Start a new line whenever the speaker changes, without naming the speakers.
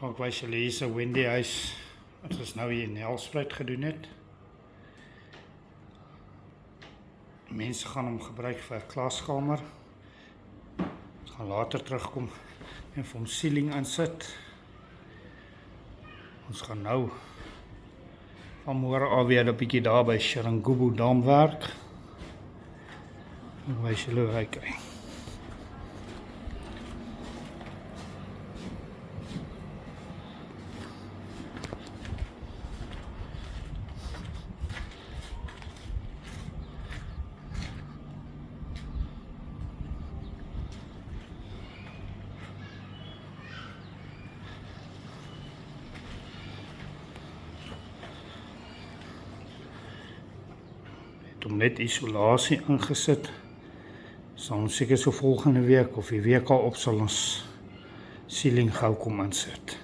Ek wys julle hier is 'n Wendy huis wat ons nou hier in Nelspruit gedoen het. Mense gaan hom gebruik vir 'n klaskamer. Ons gaan later terugkom en vir hom ceiling insit. Ons gaan nou vanmôre al weer 'n bietjie daar by Sharangubu Dam werk. Ek wys julle hoe hy kyk. Om net isolasie ingesit. Sal ons seker so volgende week of die week al op sal ons ceiling gou kom insit.